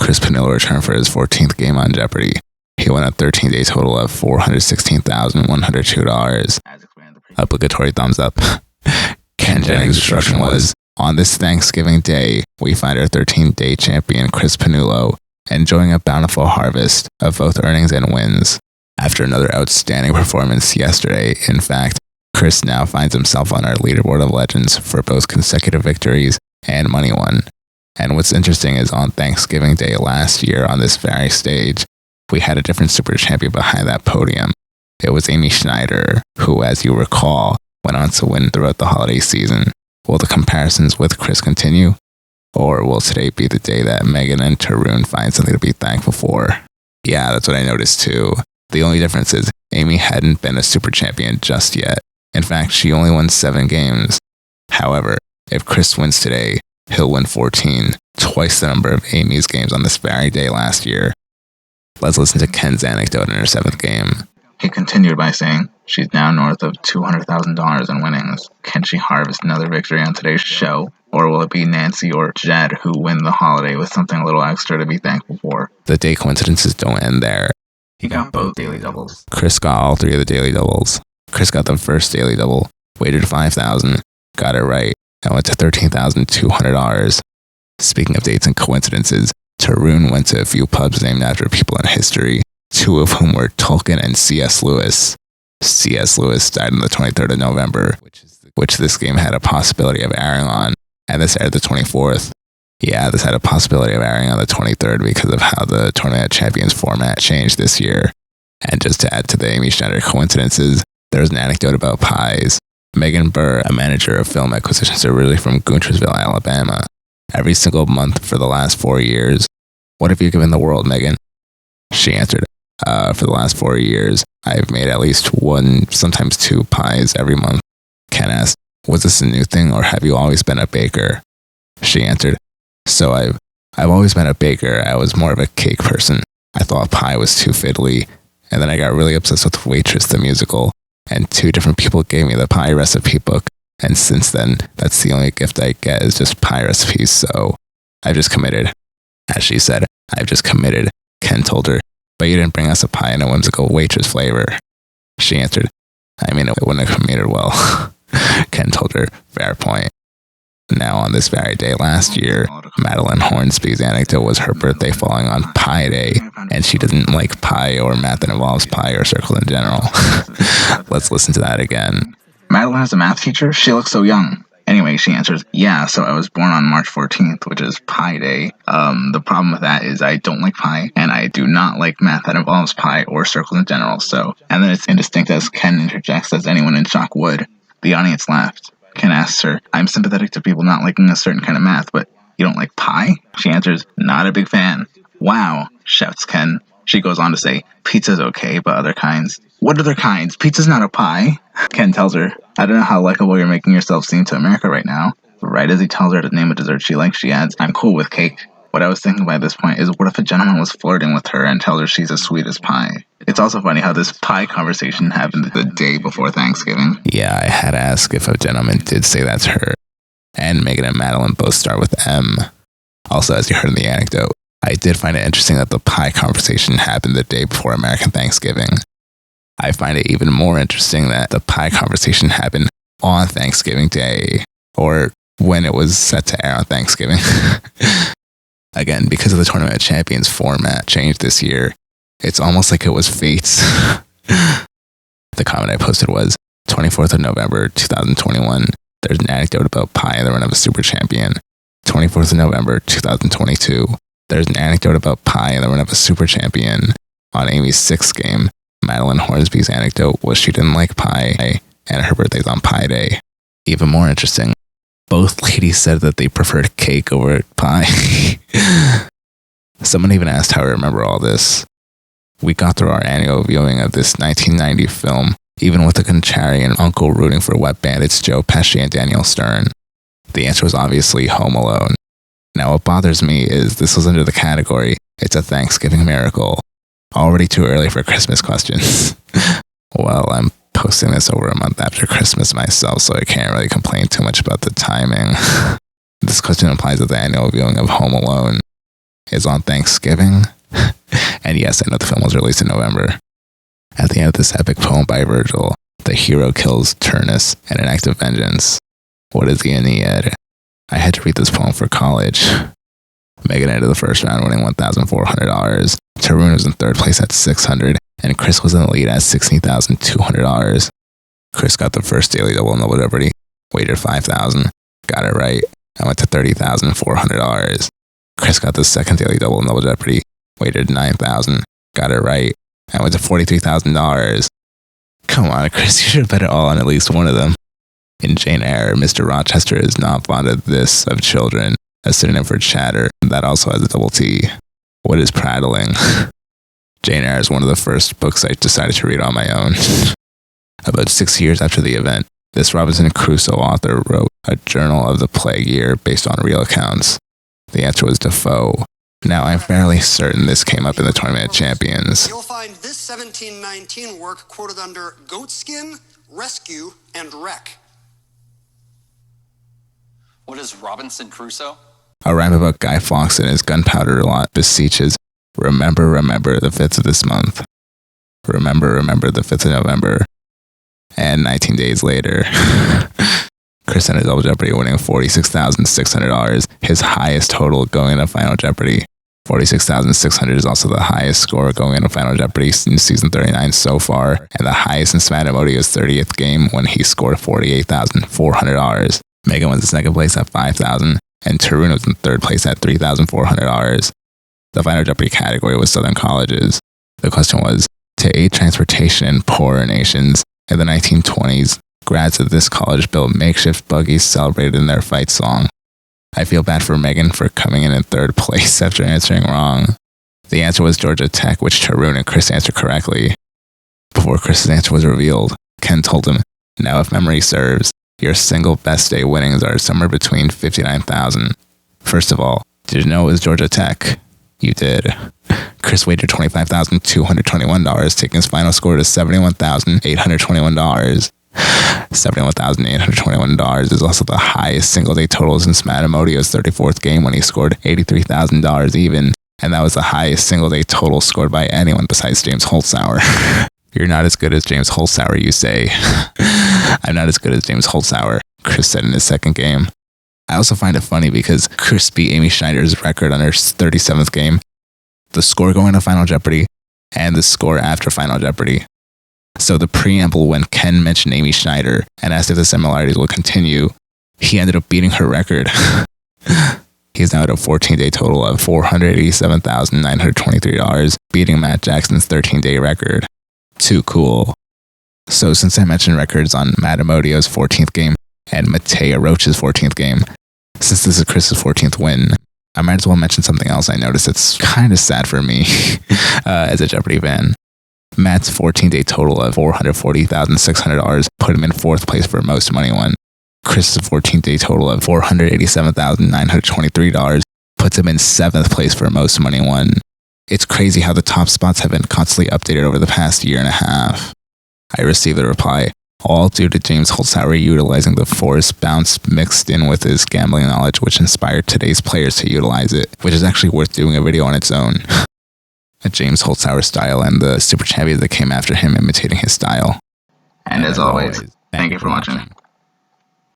Cris Pannullo returned for his 14th game on Jeopardy! He won a 13-day total of $416,102. Obligatory thumbs up. Ken Jennings' instruction was, on this Thanksgiving Day, we find our 13-day champion Cris Pannullo enjoying a bountiful harvest of both earnings and wins. After another outstanding performance yesterday, in fact, Cris now finds himself on our leaderboard of legends for both consecutive victories and money won. And what's interesting is on Thanksgiving Day last year on this very stage, we had a different super champion behind that podium. It was Amy Schneider, who, as you recall, went on to win throughout the holiday season. Will the comparisons with Cris continue? Or will today be the day that Megan and Tarun find something to be thankful for? Yeah, that's what I noticed too. The only difference is Amy hadn't been a super champion just yet. In fact, she only won 7 games. However, if Cris wins today, he'll win 14, twice the number of Amy's games on this very day last year. Let's listen to Ken's anecdote in her 7th game. He continued by saying, she's now north of $200,000 in winnings. Can she harvest another victory on today's show? Or will it be Nancy or Jed who win the holiday with something a little extra to be thankful for? The day coincidences don't end there. He got both daily doubles. Cris got all 3 of the daily doubles. Cris got the first daily double, waited $5,000, got it right, and went to $13,200. Speaking of dates and coincidences, Tarun went to a few pubs named after people in history, 2 of whom were Tolkien and C.S. Lewis. C.S. Lewis died on the 23rd of November, which this game had a possibility of airing on, and this aired the 24th. Yeah, this had a possibility of airing on the 23rd because of how the Tournament of Champions format changed this year. And just to add to the Amy Schneider coincidences, there's an anecdote about pies. Megan Burr, a manager of film acquisitions originally from Guntersville, Alabama. Every single month for the last 4 years. What have you given the world, Megan? She answered, for the last 4 years, I've made at least 1, sometimes 2 pies every month. Ken asked, was this a new thing or have you always been a baker? She answered, so I've always been a baker. I was more of a cake person. I thought pie was too fiddly. And then I got really obsessed with Waitress the musical. And 2 different people gave me the pie recipe book. And since then, that's the only gift I get is just pie recipes. So I've just committed. As she said, I've just committed. Ken told her, but you didn't bring us a pie in a whimsical Waitress flavor. She answered, I mean, it wouldn't have committed well. Ken told her, fair point. Now, on this very day last year, Madeline Hornsby's anecdote was her birthday falling on Pie Day, and she doesn't like pie or math that involves pie or circles in general. Let's listen to that again. Madeline has a math teacher? She looks so young. Anyway, she answers, yeah, so I was born on March 14th, which is Pie Day. The problem with that is I don't like pie, and I do not like math that involves pie or circles in general, so... And then it's indistinct as Ken interjects as anyone in shock would. The audience laughed. Ken asks her, I'm sympathetic to people not liking a certain kind of math, but you don't like pie? She answers, not a big fan. Wow, shouts Ken. She goes on to say, pizza's okay, but other kinds. What other kinds? Pizza's not a pie. Ken tells her, I don't know how likable you're making yourself seem to America right now. Right as he tells her to name a dessert she likes, she adds, I'm cool with cake. What I was thinking by this point is, what if a gentleman was flirting with her and tells her she's as sweet as pie? It's also funny how this pie conversation happened the day before Thanksgiving. Yeah, I had to ask if a gentleman did say that to her. And Megan and Madeline both start with M. Also, as you heard in the anecdote, I did find it interesting that the pie conversation happened the day before American Thanksgiving. I find it even more interesting that the pie conversation happened on Thanksgiving Day, or when it was set to air on Thanksgiving. Again, because of the Tournament of Champions format changed this year, it's almost like it was fates. The comment I posted was, 24th of November, 2021, there's an anecdote about pie and the run of a super champion. 24th of November, 2022, there's an anecdote about pie and the run of a super champion. On Amy's 6th game, Madeline Hornsby's anecdote was she didn't like pie, and her birthday's on Pie Day. Even more interesting, both ladies said that they preferred cake over pie. Someone even asked how I remember all this. We got through our annual viewing of this 1990 film, even with a contrarian uncle rooting for Wet Bandits Joe Pesci and Daniel Stern. The answer was obviously Home Alone. Now what bothers me is this was under the category, it's a Thanksgiving miracle. Already too early for Christmas questions. Well, I'm posting this over a month after Christmas myself, so I can't really complain too much about the timing. This question implies that the annual viewing of Home Alone is on Thanksgiving. And yes, I know the film was released in November. At the end of this epic poem by Virgil, the hero kills Turnus in an act of vengeance. What is the Aeneid? I had to read this poem for college. Megan entered the first round winning $1,400. Tarun was in third place at $600, and Cris was in the lead at $16,200. Cris got the first daily double in Double Jeopardy, waited $5,000, got it right, and went to $30,400. Cris got the second daily double in Double Jeopardy, waited $9,000, got it right, and went to $43,000. Come on, Cris, you should have bet it all on at least one of them. In Jane Eyre, Mr. Rochester is not fond of this of children, a synonym for chatter that also has a double T. What is prattling? Jane Eyre is one of the first books I decided to read on my own. About 6 years after the event, this Robinson Crusoe author wrote a journal of the plague year based on real accounts. The answer was Defoe. Now, I'm fairly certain this came up in the Tournament of Champions. You'll find this 1719 work quoted under Goatskin, Rescue, and Wreck. What is Robinson Crusoe? A rhyme about Guy Fawkes and his gunpowder lot beseeches, remember, remember the 5th of this month. Remember, remember the 5th of November. And 19 days later, Cris entered Double Jeopardy winning $46,600, his highest total going into Final Jeopardy. $46,600 is also the highest score going into Final Jeopardy in season 39 so far, and the highest in Smatamodio's 30th game when he scored $48,400. Megan was in second place at $5,000, and Tarun was in third place at $3,400. The Final Jeopardy category was Southern colleges. The question was, to aid transportation in poorer nations, in the 1920s, grads of this college built makeshift buggies celebrated in their fight song. I feel bad for Megan for coming in third place after answering wrong. The answer was Georgia Tech, which Tarun and Cris answered correctly. Before Chris's answer was revealed, Ken told him, now if memory serves, your single best day winnings are somewhere between $59,000. First of all, did you know it was Georgia Tech? You did. Cris wagered $25,221, taking his final score to $71,821. $71,821 is also the highest single-day total since Matamodio's 34th game when he scored $83,000 even, and that was the highest single-day total scored by anyone besides James Holzhauer. You're not as good as James Holzhauer, you say. I'm not as good as James Holzhauer, Cris said in his second game. I also find it funny because Cris beat Amy Schneider's record on her 37th game, the score going to Final Jeopardy, and the score after Final Jeopardy. So the preamble when Ken mentioned Amy Schneider and asked if the similarities will continue, he ended up beating her record. He's now at a 14-day total of $487,923, beating Matt Jackson's 13-day record. Too cool. So since I mentioned records on Matamodio's 14th game and Mattea Roach's 14th game, since this is Chris's 14th win, I might as well mention something else I noticed that's kind of sad for me as a Jeopardy fan. Matt's 14-day total of $440,600 put him in 4th place for most money won. Chris's 14-day total of $487,923 puts him in 7th place for most money won. It's crazy how the top spots have been constantly updated over the past year and a half. I received a reply, all due to James Holzhauer utilizing the forced bounce mixed in with his gambling knowledge, which inspired today's players to utilize it, which is actually worth doing a video on its own. James Holzhauer style and the super champions that came after him imitating his style. And as always, thank you for watching.